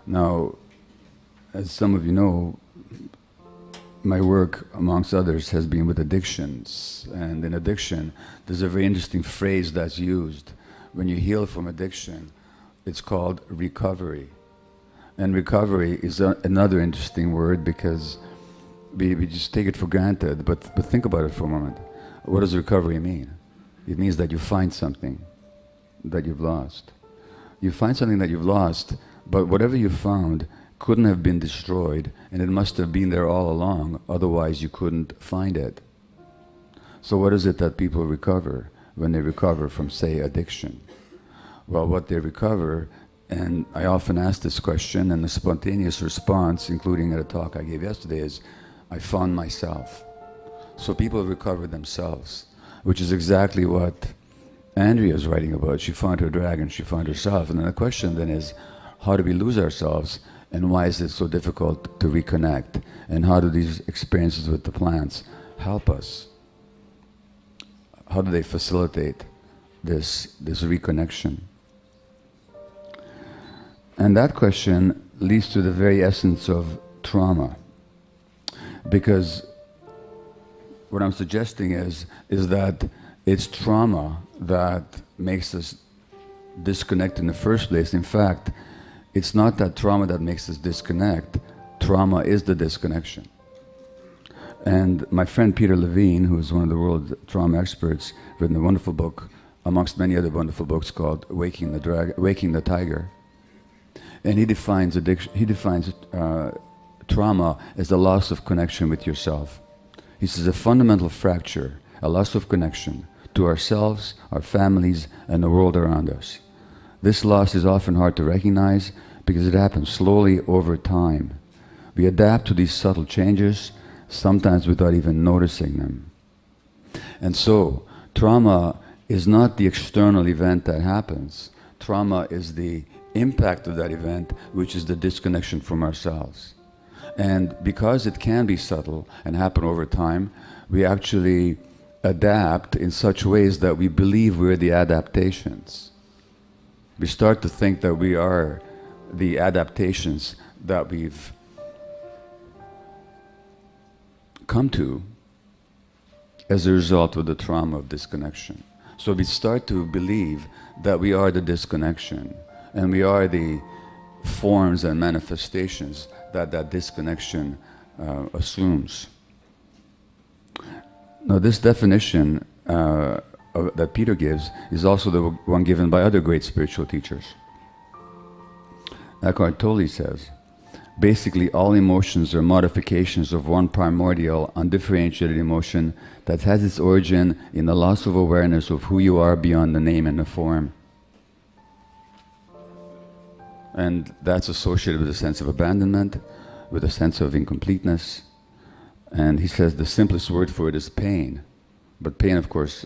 Now, as some of you know, my work, amongst others, has been with addictions. And in addiction, there's a very interesting phrase that's used. When you heal from addiction, it's called recovery. And recovery is another interesting word because we just take it for granted, but think about it for a moment. What does recovery mean? It means that you find something that you've lost. You find something that you've lost, but whatever you found couldn't have been destroyed, and it must have been there all along, otherwise you couldn't find it. So what is it that people recover when they recover from, say, addiction? Well, what they recover, and I often ask this question, and the spontaneous response, including at a talk I gave yesterday, is, I found myself. So people recover themselves, which is exactly what Andrea is writing about. She found her dragon, she found herself. And then the question then is, how do we lose ourselves? And why is it so difficult to reconnect? And how do these experiences with the plants help us? How do they facilitate this reconnection? And that question leads to the very essence of trauma. Because what I'm suggesting is that it's trauma that makes us disconnect in the first place. In fact, it's not that trauma that makes us disconnect. Trauma is the disconnection. And my friend Peter Levine, who is one of the world's trauma experts, written a wonderful book, amongst many other wonderful books, called Waking the Tiger. And he defines trauma as the loss of connection with yourself. He says a fundamental fracture, a loss of connection to ourselves, our families, and the world around us. This loss is often hard to recognize because it happens slowly over time. We adapt to these subtle changes, sometimes without even noticing them. And so, trauma is not the external event that happens. Trauma is the impact of that event, which is the disconnection from ourselves. And because it can be subtle and happen over time, we actually adapt in such ways that we believe we're the adaptations. We start to think that we are the adaptations that we've come to as a result of the trauma of disconnection. So we start to believe that we are the disconnection, and we are the forms and manifestations that disconnection assumes. Now, this definition that Peter gives is also the one given by other great spiritual teachers. Eckhart Tolle says, basically all emotions are modifications of one primordial, undifferentiated emotion that has its origin in the loss of awareness of who you are beyond the name and the form. And that's associated with a sense of abandonment, with a sense of incompleteness. And he says the simplest word for it is pain. But pain, of course,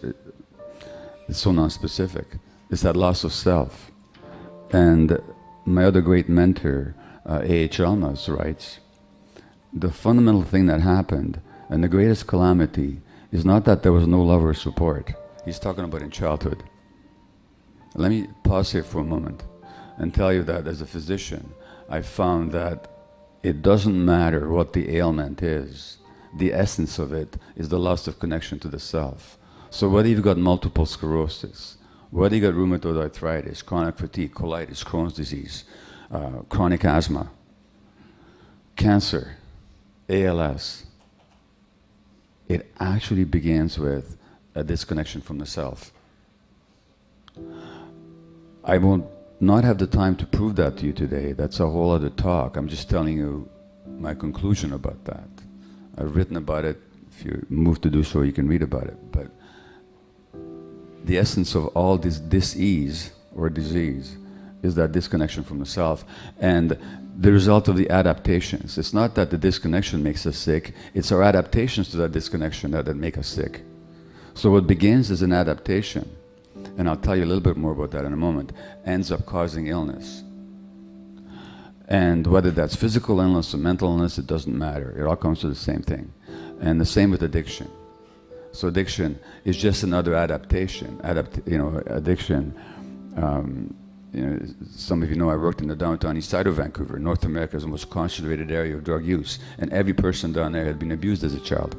it's so non-specific. It's that loss of self. And my other great mentor, A.H. Almaas, writes, the fundamental thing that happened, and the greatest calamity, is not that there was no love or support. He's talking about in childhood. Let me pause here for a moment and tell you that as a physician, I found that it doesn't matter what the ailment is. The essence of it is the loss of connection to the self. So whether you've got multiple sclerosis, whether you've got rheumatoid arthritis, chronic fatigue, colitis, Crohn's disease, chronic asthma, cancer, ALS, it actually begins with a disconnection from the self. I will not have the time to prove that to you today. That's a whole other talk. I'm just telling you my conclusion about that. I've written about it. If you're moved to do so, you can read about it. But the essence of all this dis-ease or disease is that disconnection from the self and the result of the adaptations. It's not that the disconnection makes us sick, it's our adaptations to that disconnection that make us sick. So what begins as an adaptation, and I'll tell you a little bit more about that in a moment, ends up causing illness. And whether that's physical illness or mental illness, it doesn't matter. It all comes to the same thing. And the same with addiction. So addiction is just another adaptation. Addiction some of you know I worked in the downtown east side of Vancouver. North America is the most concentrated area of drug use, and every person down there had been abused as a child.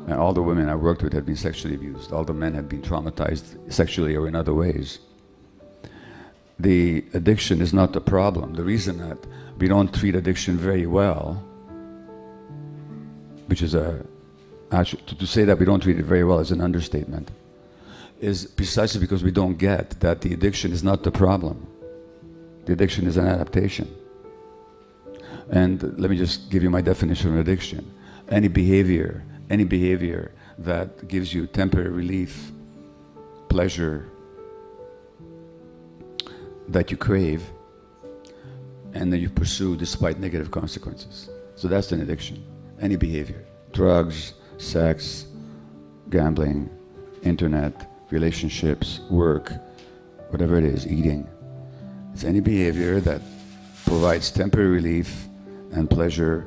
And all the women I worked with had been sexually abused. All the men had been traumatized sexually or in other ways. The addiction is not the problem. The reason that we don't treat addiction very well, which is to say that we don't treat it very well is an understatement, is precisely because we don't get that the addiction is not the problem. The addiction is an adaptation. And let me just give you my definition of addiction. Any behavior that gives you temporary relief, pleasure, that you crave, and that you pursue despite negative consequences. So that's an addiction. Any behavior. Drugs, sex, gambling, internet, relationships, work, whatever it is, eating. It's any behavior that provides temporary relief and pleasure,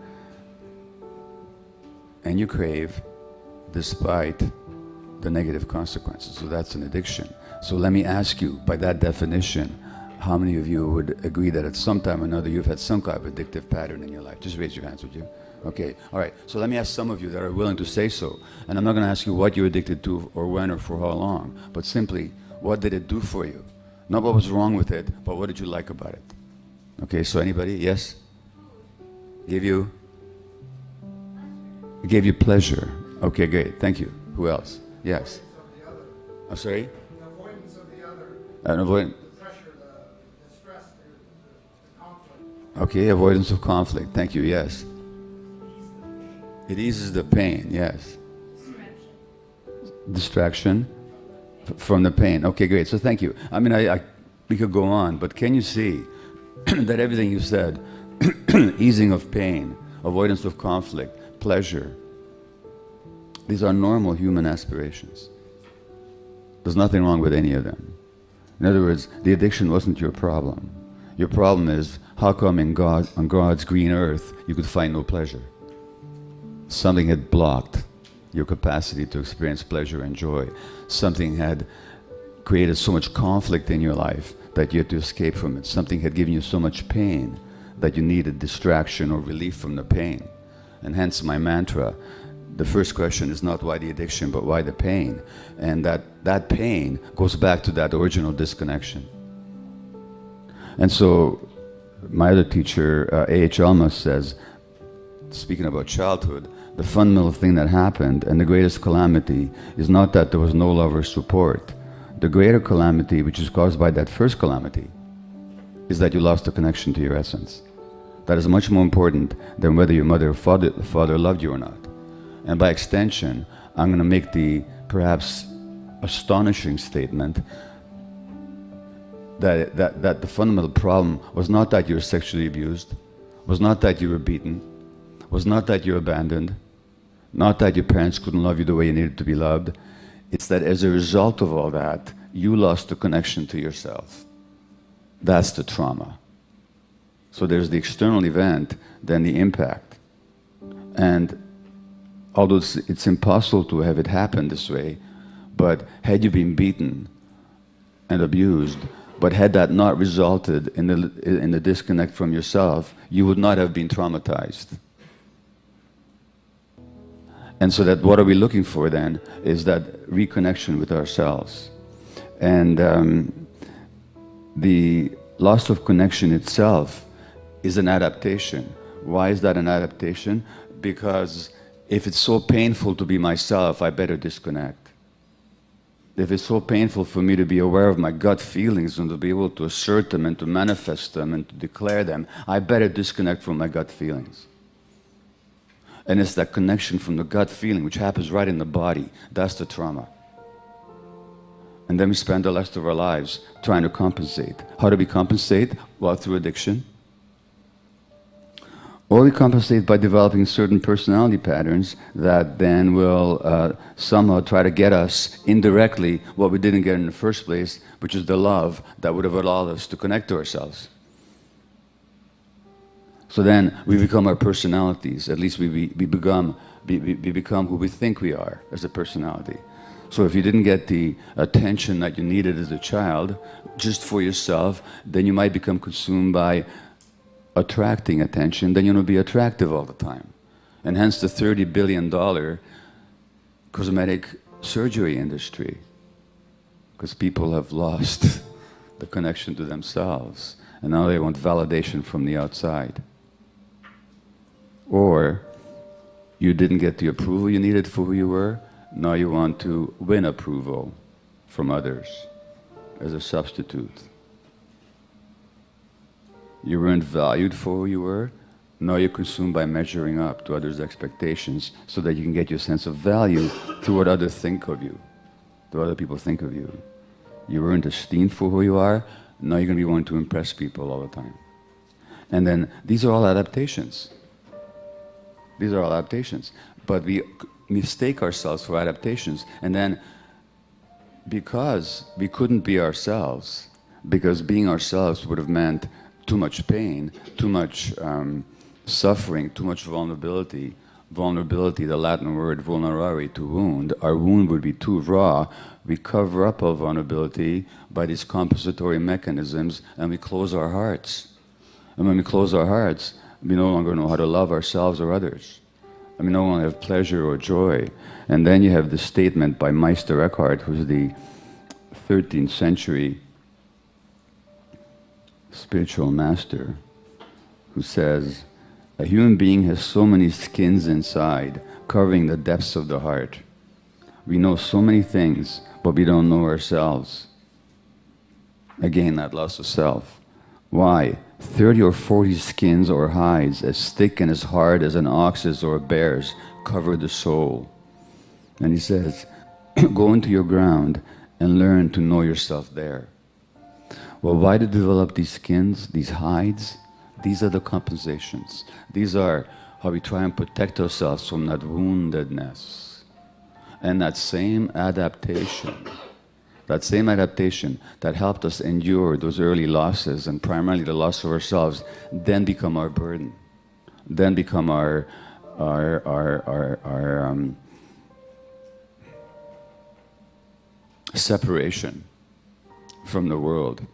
and you crave despite the negative consequences. So that's an addiction. So let me ask you, by that definition, how many of you would agree that at some time or another you've had some kind of addictive pattern in your life? Just raise your hands, would you? Okay, all right. So let me ask some of you that are willing to say so. And I'm not going to ask you what you're addicted to or when or for how long, but simply, what did it do for you? Not what was wrong with it, but what did you like about it? Okay, so anybody? Yes? It gave you pleasure. Okay, great. Thank you. Who else? Yes. I'm sorry? An avoidance of the other. An avoidance. The pressure, the stress, the conflict. Okay, avoidance of conflict. Thank you. Yes. It eases the pain. Yes. Distraction from the pain. Okay, great. So thank you. I mean, we could go on, but can you see that everything you said, easing of pain, avoidance of conflict, pleasure, these are normal human aspirations. There's nothing wrong with any of them. In other words, the addiction wasn't your problem. Your problem is, how come on God's green earth you could find no pleasure? Something had blocked your capacity to experience pleasure and joy. Something had created so much conflict in your life that you had to escape from it. Something had given you so much pain that you needed distraction or relief from the pain. And hence my mantra, the first question is not why the addiction, but why the pain. And that pain goes back to that original disconnection. And so my other teacher, A.H. Alma, says, speaking about childhood, the fundamental thing that happened and the greatest calamity is not that there was no love or support. The greater calamity, which is caused by that first calamity, is that you lost the connection to your essence. That is much more important than whether your mother or father loved you or not. And by extension, I'm going to make the perhaps astonishing statement that the fundamental problem was not that you were sexually abused, was not that you were beaten, was not that you were abandoned, not that your parents couldn't love you the way you needed to be loved. It's that as a result of all that, you lost the connection to yourself. That's the trauma. So there's the external event, then the impact. And although it's impossible to have it happen this way, but had you been beaten and abused, but had that not resulted in the disconnect from yourself, you would not have been traumatized. And so that what are we looking for then is that reconnection with ourselves. And the loss of connection itself is an adaptation. Why is that an adaptation? Because if it's so painful to be myself, I better disconnect. If it's so painful for me to be aware of my gut feelings and to be able to assert them and to manifest them and to declare them, I better disconnect from my gut feelings. And it's that connection from the gut feeling, which happens right in the body, that's the trauma. And then we spend the rest of our lives trying to compensate. How do we compensate? Well, through addiction. Or we compensate by developing certain personality patterns that then will somehow try to get us indirectly what we didn't get in the first place, which is the love that would have allowed us to connect to ourselves. So then we become our personalities. At least we become who we think we are as a personality. So if you didn't get the attention that you needed as a child, just for yourself, then you might become consumed by attracting attention, then you're going to be attractive all the time. And hence the $30 billion cosmetic surgery industry, because people have lost the connection to themselves, and now they want validation from the outside. Or you didn't get the approval you needed for who you were, now you want to win approval from others as a substitute. You weren't valued for who you were, now you're consumed by measuring up to others' expectations so that you can get your sense of value through what others think of you, what other people think of you. You weren't esteemed for who you are, now you're going to be wanting to impress people all the time. And then these are all adaptations. These are all adaptations. But we mistake ourselves for adaptations, and then because we couldn't be ourselves, because being ourselves would have meant too much pain, too much suffering, too much vulnerability. Vulnerability, the Latin word vulnerare, to wound. Our wound would be too raw. We cover up our vulnerability by these compensatory mechanisms, and we close our hearts. And when we close our hearts, we no longer know how to love ourselves or others. And we no longer have pleasure or joy. And then you have this statement by Meister Eckhart, who's the 13th century spiritual master, who says, a human being has so many skins inside, covering the depths of the heart. We know so many things, but we don't know ourselves. Again, that loss of self. Why? 30 or 40 skins or hides, as thick and as hard as an ox's or a bear's, cover the soul. And he says, go into your ground and learn to know yourself there. Well, why to develop these skins, these hides? These are the compensations. These are how we try and protect ourselves from that woundedness. And that same adaptation that helped us endure those early losses, and primarily the loss of ourselves, then become our burden, then become our separation from the world.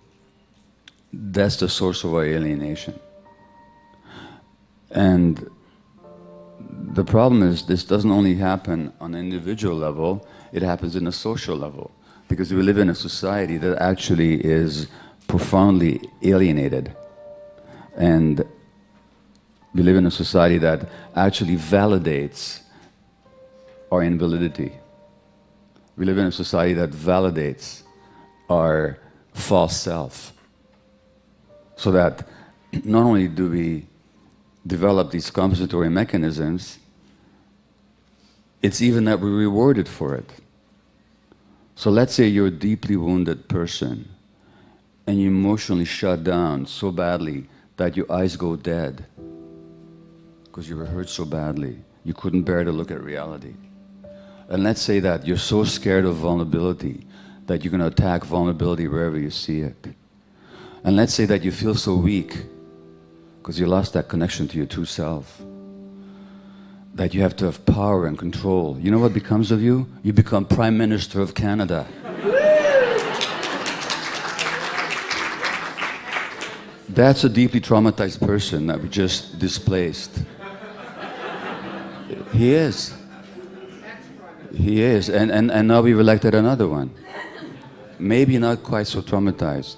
That's the source of our alienation. And the problem is, this doesn't only happen on an individual level, it happens in a social level. Because we live in a society that actually is profoundly alienated. And we live in a society that actually validates our invalidity. We live in a society that validates our false self. So that not only do we develop these compensatory mechanisms, it's even that we're rewarded for it. So let's say you're a deeply wounded person and you emotionally shut down so badly that your eyes go dead because you were hurt so badly you couldn't bear to look at reality. And let's say that you're so scared of vulnerability that you're going to attack vulnerability wherever you see it. And let's say that you feel so weak because you lost that connection to your true self, that you have to have power and control. You know what becomes of you? You become Prime Minister of Canada. That's a deeply traumatized person that we just displaced. He is. He is. And now we've elected another one. Maybe not quite so traumatized.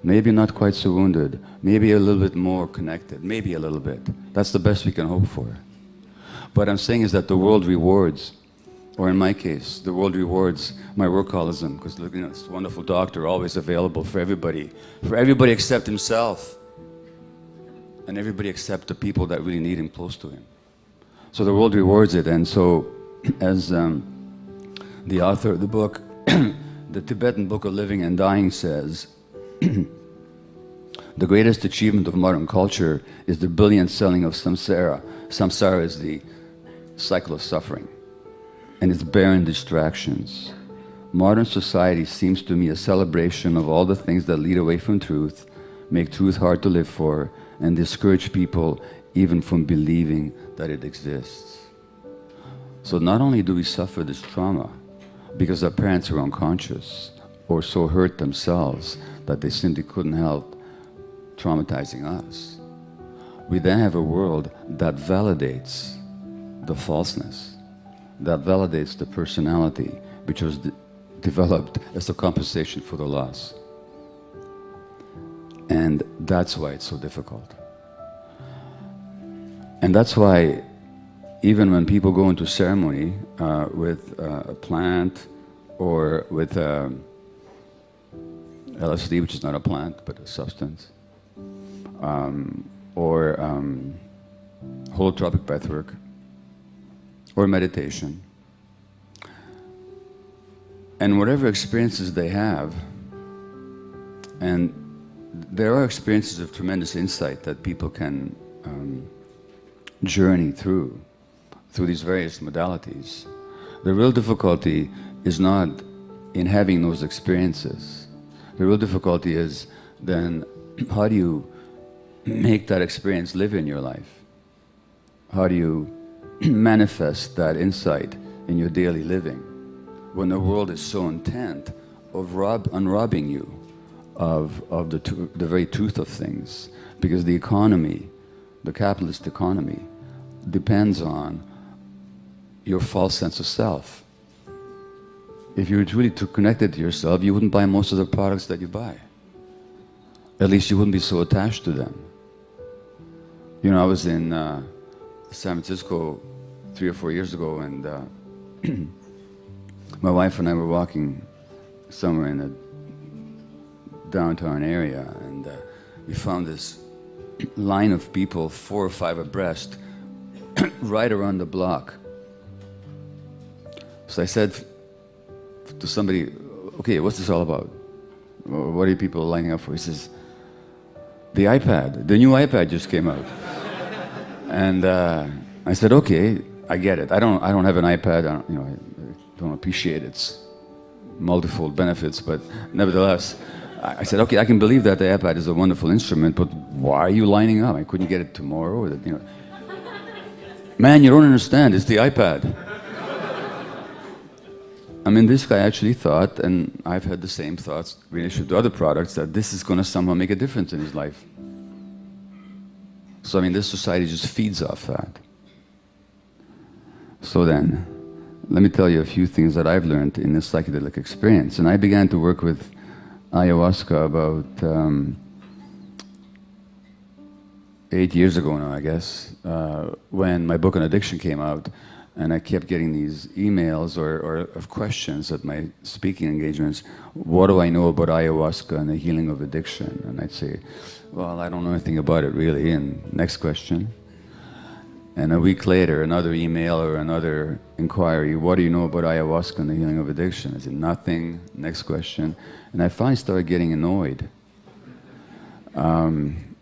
Maybe not quite so wounded. Maybe a little bit more connected. Maybe a little bit. That's the best we can hope for. What I'm saying is that the world rewards, or in my case, the world rewards my workaholism, because look, this wonderful doctor, always available for everybody except himself, and everybody except the people that really need him close to him. So the world rewards it, and so, as the author of the book, the Tibetan Book of Living and Dying says, the greatest achievement of modern culture is the brilliant selling of samsara. Samsara is the cycle of suffering, and its barren distractions. Modern society seems to me a celebration of all the things that lead away from truth, make truth hard to live for, and discourage people even from believing that it exists. So not only do we suffer this trauma, because our parents were unconscious or so hurt themselves that they simply couldn't help traumatizing us. We then have a world that validates the falseness, that validates the personality which was developed as a compensation for the loss. And that's why it's so difficult. And that's why even when people go into ceremony with a plant or with LSD, which is not a plant but a substance, or holotropic breathwork, or meditation, and whatever experiences they have, and there are experiences of tremendous insight that people can journey through these various modalities. The real difficulty is not in having those experiences. The real difficulty is then how do you make that experience live in your life? How do you manifest that insight in your daily living when the world is so intent of unrobbing you of the very truth of things? Because the economy, the capitalist economy, depends on your false sense of self. If you were truly connected to yourself, you wouldn't buy most of the products that you buy. At least you wouldn't be so attached to them. You know, I was in San Francisco 3 or 4 years ago, and my wife and I were walking somewhere in a downtown area, and we found this line of people, 4 or 5 abreast, right around the block. So I said to somebody, okay, what's this all about? What are you people lining up for? He says, the iPad, the new iPad just came out. And I said, okay, I get it. I don't have an iPad. I don't appreciate its multifold benefits, but nevertheless, I said, okay, I can believe that the iPad is a wonderful instrument, but why are you lining up? I couldn't get it tomorrow. Or Man, you don't understand. It's the iPad. I mean, this guy actually thought, and I've had the same thoughts in relation to other products, that this is going to somehow make a difference in his life. So, I mean, this society just feeds off that. So then, let me tell you a few things that I've learned in this psychedelic experience. And I began to work with ayahuasca about 8 years ago now, I guess, when my book on addiction came out. And I kept getting these emails or of questions at my speaking engagements. What do I know about ayahuasca and the healing of addiction? And I'd say, well, I don't know anything about it really. And next question. And a week later, another email or another inquiry. What do you know about ayahuasca and the healing of addiction? I said, nothing. Next question. And I finally started getting annoyed. And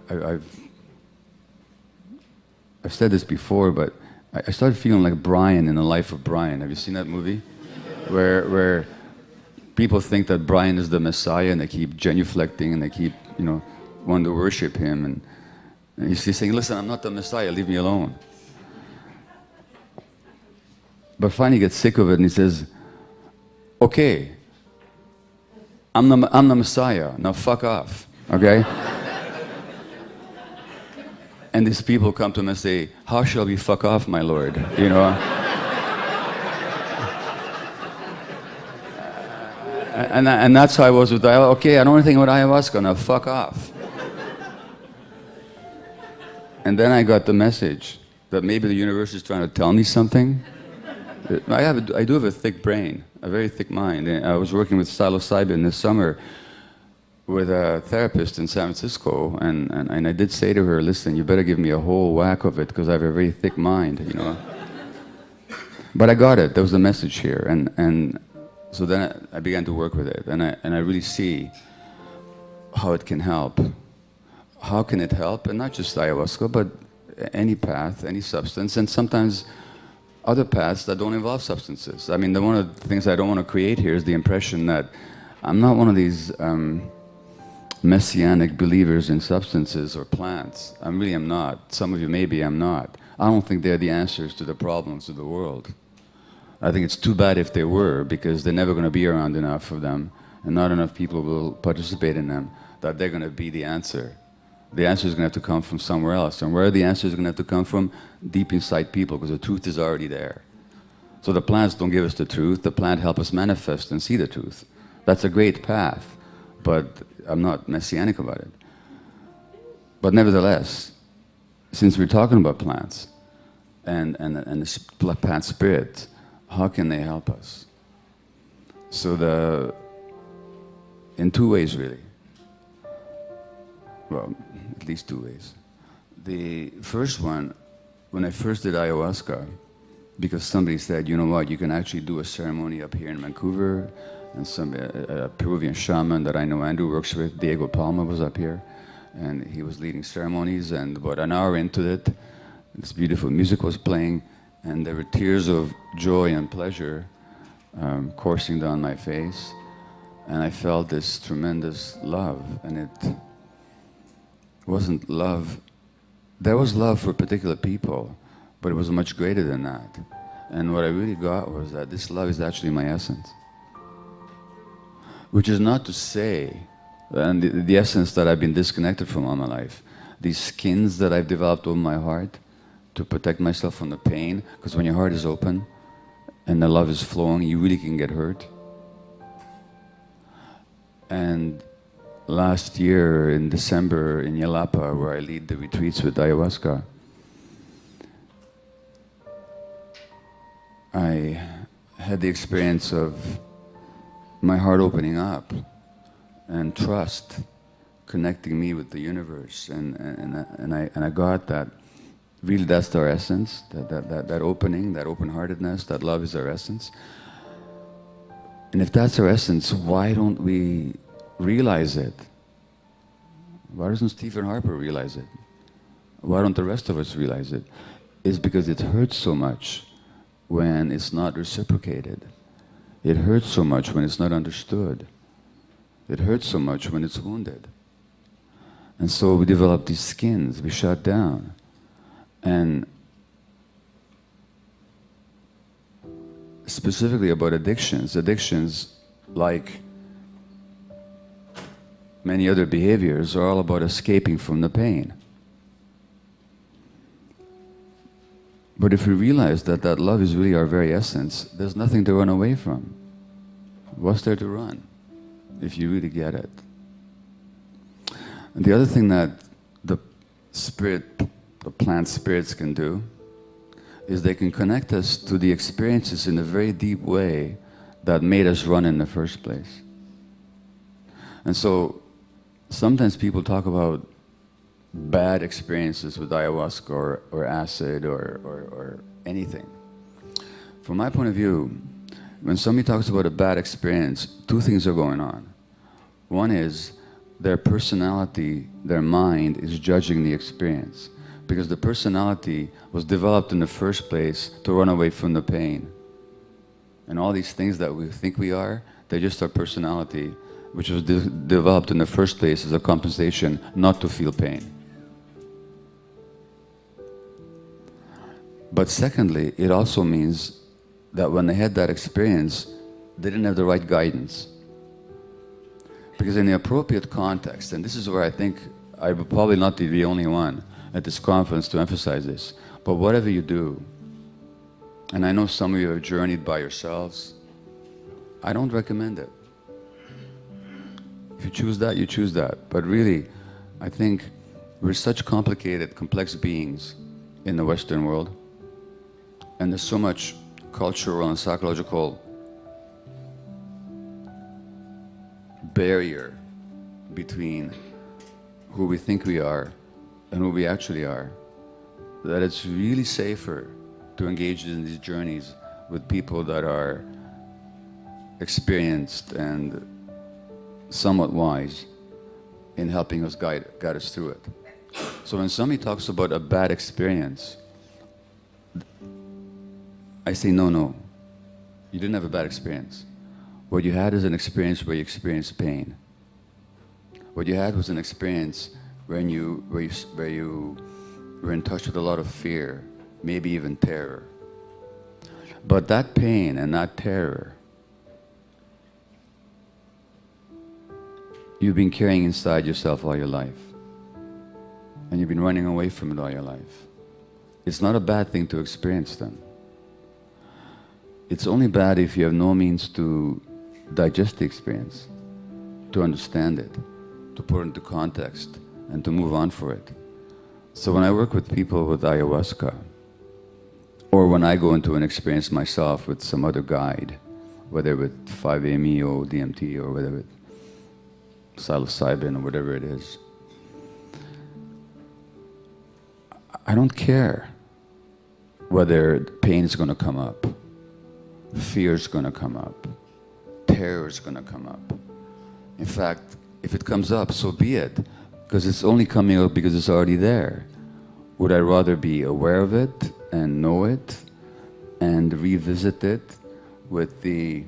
I've said this before, but I started feeling like Brian in The Life of Brian. Have you seen that movie? Where people think that Brian is the Messiah, and they keep genuflecting, and they keep, wanting to worship him. And he's saying, listen, I'm not the Messiah, leave me alone. But finally he gets sick of it, and he says, okay, I'm the Messiah, now fuck off, okay? And these people come to him and say, how shall we fuck off, my Lord? And that's how I was with ayahuasca. Okay, I don't know anything about ayahuasca, now fuck off. And then I got the message that maybe the universe is trying to tell me something. I do have a thick brain, a very thick mind. And I was working with psilocybin this summer with a therapist in San Francisco, and I did say to her, listen, you better give me a whole whack of it because I have a very thick mind, But I got it. There was a message here, and so then I began to work with it, and I really see how it can help. How can it help? And not just ayahuasca, but any path, any substance, and sometimes other paths that don't involve substances. I mean, one of the things I don't want to create here is the impression that I'm not one of these messianic believers in substances or plants. I really am not. Some of you maybe, I'm not. I don't think they're the answers to the problems of the world. I think it's too bad if they were, because they're never going to be around enough of them, and not enough people will participate in them, that they're going to be the answer. The answer is going to have to come from somewhere else. And where the answer is going to have to come from? Deep inside people, because the truth is already there. So the plants don't give us the truth. The plant help us manifest and see the truth. That's a great path, but I'm not messianic about it. But nevertheless, since we're talking about plants and the plant spirit, how can they help us? So in two ways, really. Well, at least two ways. The first one, when I first did ayahuasca, because somebody said, you know what, you can actually do a ceremony up here in Vancouver, and a Peruvian shaman that I know Andrew works with, Diego Palma, was up here, and he was leading ceremonies, and about an hour into it, this beautiful music was playing, and there were tears of joy and pleasure coursing down my face, and I felt this tremendous love, and it wasn't love. There was love for particular people, but it was much greater than that. And what I really got was that this love is actually my essence. Which is not to say, and the essence that I've been disconnected from all my life, these skins that I've developed over my heart to protect myself from the pain, because when your heart is open and the love is flowing, you really can get hurt. And last year in December in Yelapa, where I lead the retreats with ayahuasca, I had the experience of my heart opening up and trust connecting me with the universe, and I got that really that's our essence, that opening, that open-heartedness, that love is our essence. And if that's our essence, why don't we realize it? Why doesn't Stephen Harper realize it? Why don't the rest of us realize it? It's because it hurts so much when it's not reciprocated. It hurts so much when it's not understood. It hurts so much when it's wounded. And so we develop these skins, we shut down. And specifically about addictions like many other behaviors are all about escaping from the pain. But if we realize that that love is really our very essence, there's nothing to run away from. What's there to run, if you really get it? And the other thing that the plant spirits can do is they can connect us to the experiences in a very deep way that made us run in the first place. And so sometimes people talk about bad experiences with ayahuasca or acid or anything. From my point of view, when somebody talks about a bad experience, two things are going on. One is their personality, their mind is judging the experience, because the personality was developed in the first place to run away from the pain. And all these things that we think we are, they're just our personality, which was developed in the first place as a compensation not to feel pain. But secondly, it also means that when they had that experience, they didn't have the right guidance. Because in the appropriate context, and this is where I think I will probably not be the only one at this conference to emphasize this, but whatever you do, and I know some of you have journeyed by yourselves, I don't recommend it. If you choose that, you choose that. But really, I think we're such complicated, complex beings in the Western world, and there's so much cultural and psychological barrier between who we think we are and who we actually are, that it's really safer to engage in these journeys with people that are experienced and somewhat wise in helping us guide us through it. So when somebody talks about a bad experience, I say, no, you didn't have a bad experience. What you had is an experience where you experienced pain. What you had was an experience where you were in touch with a lot of fear, maybe even terror. But that pain and that terror, you've been carrying inside yourself all your life. And you've been running away from it all your life. It's not a bad thing to experience them. It's only bad if you have no means to digest the experience, to understand it, to put it into context, and to move on for it. So when I work with people with ayahuasca, or when I go into an experience myself with some other guide, whether with 5-MeO, DMT, or whether with psilocybin, or whatever it is, I don't care whether pain is going to come up, fear is going to come up, terror is going to come up. In fact, if it comes up, so be it, because it's only coming up because it's already there. Would I rather be aware of it and know it and revisit it with the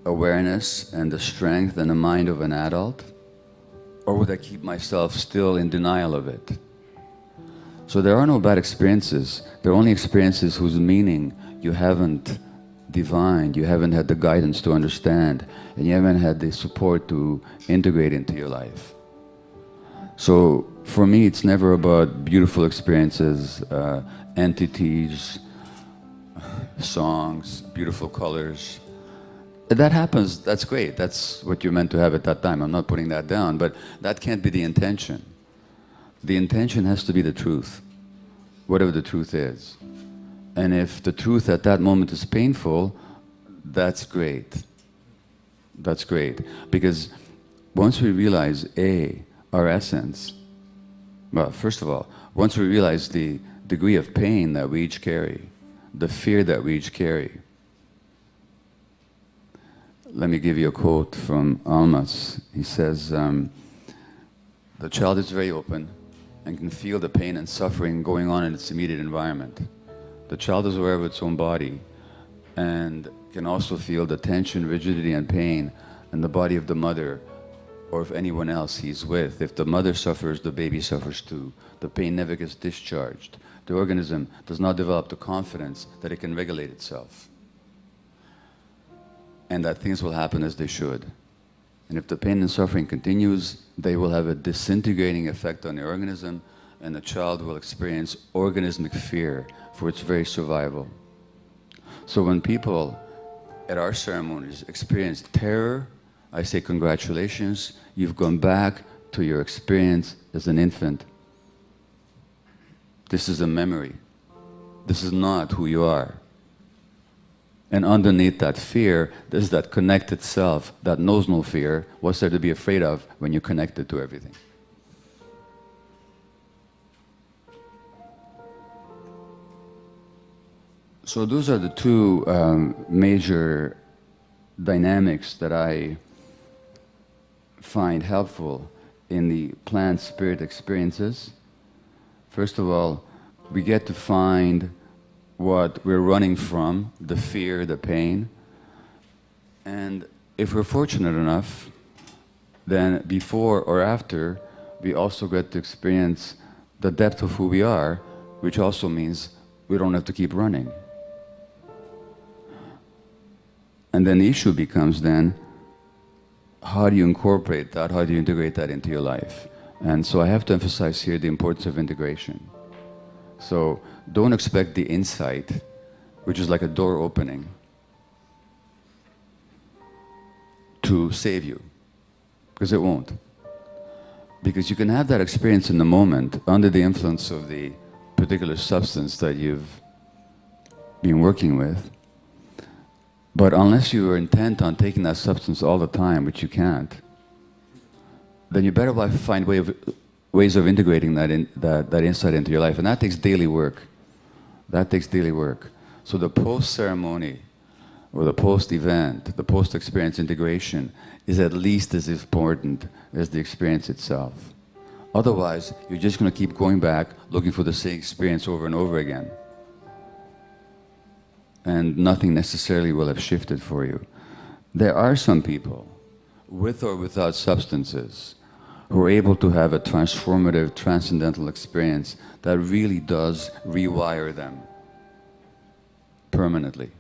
awareness and the strength and the mind of an adult? Or would I keep myself still in denial of it? So there are no bad experiences. There are only experiences whose meaning you haven't divined, you haven't had the guidance to understand, and you haven't had the support to integrate into your life. So for me, it's never about beautiful experiences, entities, songs, beautiful colors. If that happens, that's great. That's what you're meant to have at that time. I'm not putting that down, but that can't be the intention. The intention has to be the truth, whatever the truth is. And if the truth at that moment is painful, that's great. That's great. Because once we realize, our essence, well, first of all, once we realize the degree of pain that we each carry, the fear that we each carry. Let me give you a quote from Almas. He says, the child is very open and can feel the pain and suffering going on in its immediate environment. The child is aware of its own body and can also feel the tension, rigidity, and pain in the body of the mother or of anyone else he's with. If the mother suffers, the baby suffers too. The pain never gets discharged. The organism does not develop the confidence that it can regulate itself, and that things will happen as they should. And if the pain and suffering continues, they will have a disintegrating effect on the organism, and the child will experience organismic fear for its very survival. So when people at our ceremonies experience terror, I say congratulations, you've gone back to your experience as an infant. This is a memory. This is not who you are. And underneath that fear, there's that connected self that knows no fear. What's there to be afraid of when you're connected to everything? So those are the two major dynamics that I find helpful in the plant-spirit experiences. First of all, we get to find what we're running from, the fear, the pain. And if we're fortunate enough, then before or after, we also get to experience the depth of who we are, which also means we don't have to keep running. And then the issue becomes then, how do you incorporate that? How do you integrate that into your life? And so I have to emphasize here the importance of integration. So don't expect the insight, which is like a door opening, to save you, because it won't. Because you can have that experience in the moment under the influence of the particular substance that you've been working with. But unless you are intent on taking that substance all the time, which you can't, then you better find ways of integrating that insight into your life. And that takes daily work. That takes daily work. So the post-ceremony, or the post-event, the post-experience integration is at least as important as the experience itself. Otherwise, you're just going to keep going back, looking for the same experience over and over again. And nothing necessarily will have shifted for you. There are some people, with or without substances, who are able to have a transformative, transcendental experience that really does rewire them. permanently.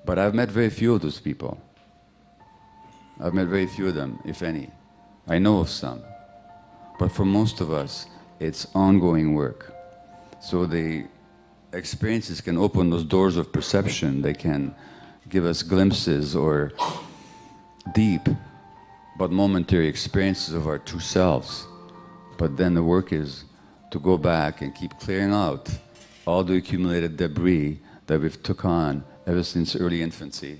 But I've met very few of those people. I've met very few of them, if any. I know of some. But for most of us, it's ongoing work. So the experiences can open those doors of perception. They can give us glimpses or deep but momentary experiences of our true selves. But then the work is to go back and keep clearing out all the accumulated debris that we've took on ever since early infancy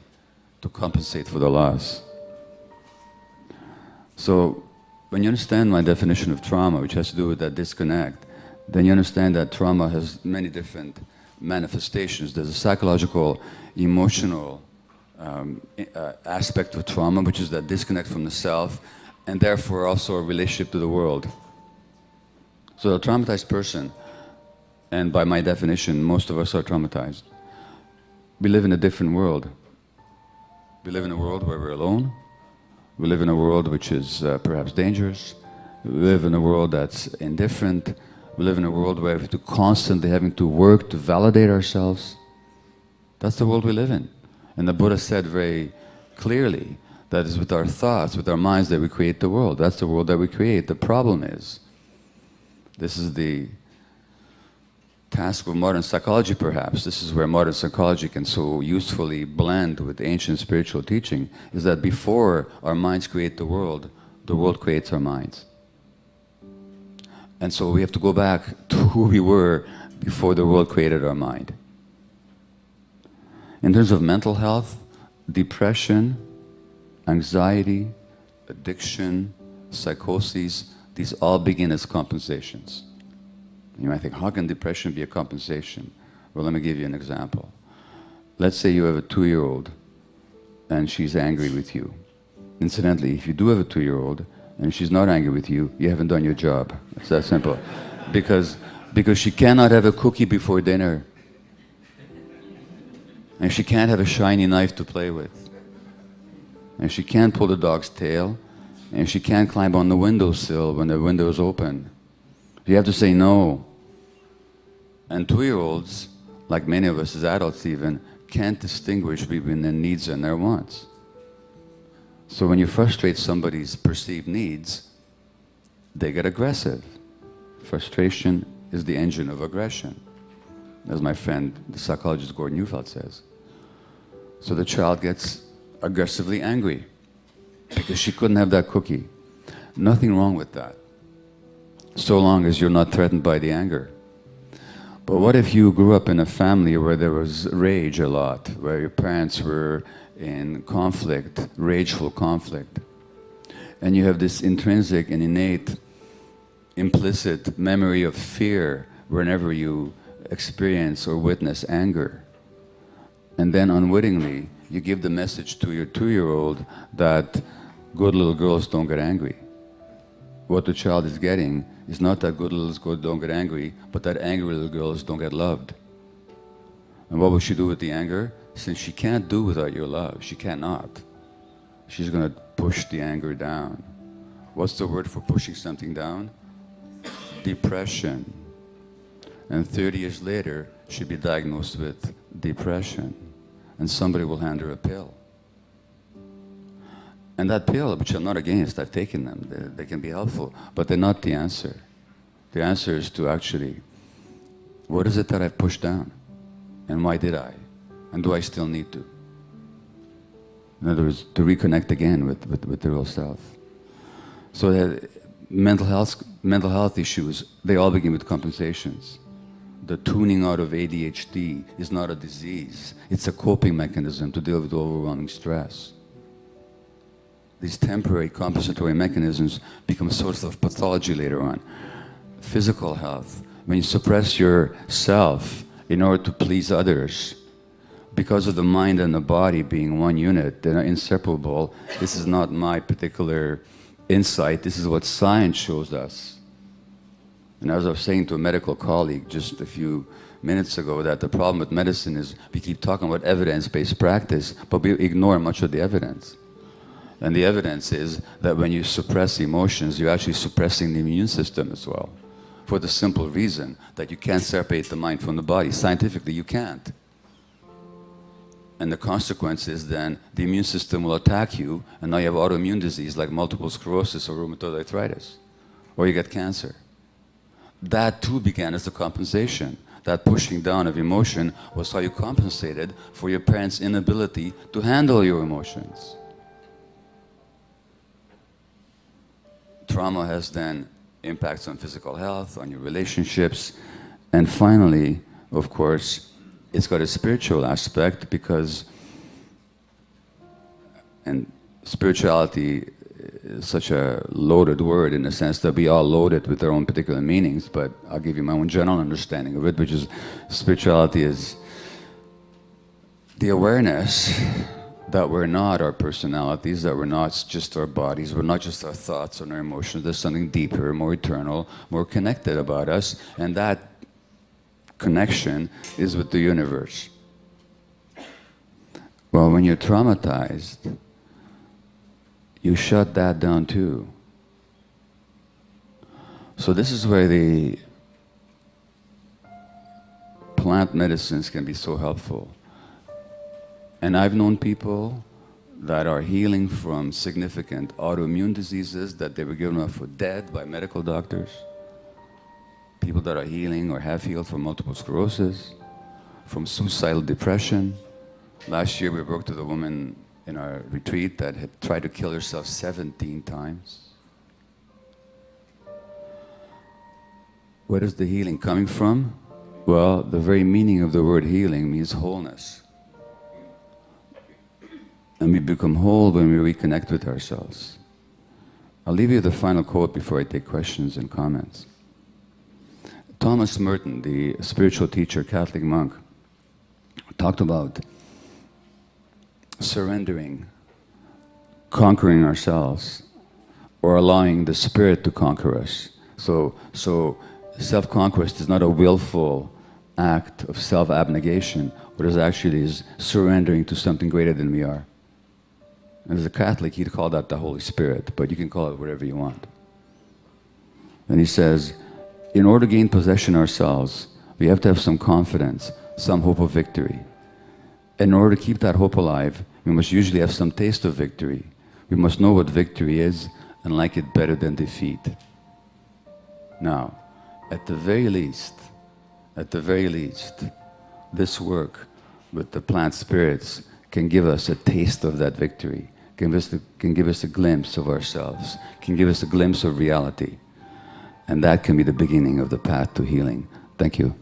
to compensate for the loss. So when you understand my definition of trauma, which has to do with that disconnect, then you understand that trauma has many different manifestations. There's a psychological, emotional aspect of trauma, which is that disconnect from the self, and therefore also a relationship to the world. So a traumatized person, and by my definition, most of us are traumatized. We live in a different world. We live in a world where we're alone. We live in a world which is perhaps dangerous. We live in a world that's indifferent. We live in a world where we're constantly having to work to validate ourselves. That's the world we live in. And the Buddha said very clearly that it's with our thoughts, with our minds that we create the world. That's the world that we create. The problem is, this is the task of modern psychology perhaps, this is where modern psychology can so usefully blend with ancient spiritual teaching, is that before our minds create the world creates our minds. And so we have to go back to who we were before the world created our mind. In terms of mental health, depression, anxiety, addiction, psychoses, these all begin as compensations. You might think, how can depression be a compensation? Well, let me give you an example. Let's say you have a 2-year-old and she's angry with you. Incidentally, if you do have a 2-year-old and she's not angry with you, you haven't done your job. It's that simple. Because she cannot have a cookie before dinner. And she can't have a shiny knife to play with. And she can't pull the dog's tail. And she can't climb on the windowsill when the window is open. You have to say no. And 2-year-olds, like many of us as adults even, can't distinguish between their needs and their wants. So when you frustrate somebody's perceived needs, they get aggressive. Frustration is the engine of aggression, as my friend, the psychologist Gordon Neufeld says. So the child gets aggressively angry because she couldn't have that cookie. Nothing wrong with that, so long as you're not threatened by the anger. But what if you grew up in a family where there was rage a lot, where your parents were in conflict, rageful conflict, and you have this intrinsic and innate, implicit memory of fear whenever you experience or witness anger. And then unwittingly, you give the message to your 2-year-old that good little girls don't get angry. What the child is getting is not that good little girls don't get angry, but that angry little girls don't get loved. And what will she do with the anger? Since she can't do without your love, she cannot. She's going to push the anger down. What's the word for pushing something down? Depression. And 30 years later, she'll be diagnosed with depression. And somebody will hand her a pill. And that pill, which I'm not against, I've taken them, they can be helpful, but they're not the answer. The answer is to actually, what is it that I've pushed down? And why did I? And do I still need to? In other words, to reconnect again with the real self. So that mental health issues, they all begin with compensations. The tuning out of ADHD is not a disease. It's a coping mechanism to deal with overwhelming stress. These temporary compensatory mechanisms become a source of pathology later on. Physical health, when you suppress yourself in order to please others, because of the mind and the body being one unit, they're inseparable. This is not my particular insight, this is what science shows us. And as I was saying to a medical colleague just a few minutes ago, that the problem with medicine is we keep talking about evidence-based practice, but we ignore much of the evidence. And the evidence is that when you suppress emotions, you're actually suppressing the immune system as well. For the simple reason that you can't separate the mind from the body. Scientifically, you can't. And the consequence is then the immune system will attack you, and now you have autoimmune disease like multiple sclerosis or rheumatoid arthritis, or you get cancer. That too began as a compensation. That pushing down of emotion was how you compensated for your parents' inability to handle your emotions. Trauma has then impacts on physical health, on your relationships, and finally, of course, it's got a spiritual aspect because, and spirituality is such a loaded word in the sense that we all load it with our own particular meanings, but I'll give you my own general understanding of it, which is spirituality is the awareness that we're not our personalities, that we're not just our bodies, we're not just our thoughts and our emotions, there's something deeper, more eternal, more connected about us, and that connection is with the universe. Well, when you're traumatized, you shut that down too. So this is where the plant medicines can be so helpful. And I've known people that are healing from significant autoimmune diseases that they were given up for dead by medical doctors. People that are healing or have healed from multiple sclerosis, from suicidal depression. Last year we worked with a woman in our retreat that had tried to kill herself 17 times. Where is the healing coming from? Well, the very meaning of the word healing means wholeness. And we become whole when we reconnect with ourselves. I'll leave you the final quote before I take questions and comments. Thomas Merton, the spiritual teacher, Catholic monk, talked about surrendering, conquering ourselves, or allowing the spirit to conquer us. So self-conquest is not a willful act of self-abnegation. What it actually is surrendering to something greater than we are. As a Catholic, he'd call that the Holy Spirit, but you can call it whatever you want. And he says, in order to gain possession ourselves, we have to have some confidence, some hope of victory. In order to keep that hope alive, we must usually have some taste of victory. We must know what victory is and like it better than defeat. Now, at the very least, this work with the plant spirits can give us a taste of that victory, can give us a glimpse of ourselves, can give us a glimpse of reality. And that can be the beginning of the path to healing. Thank you.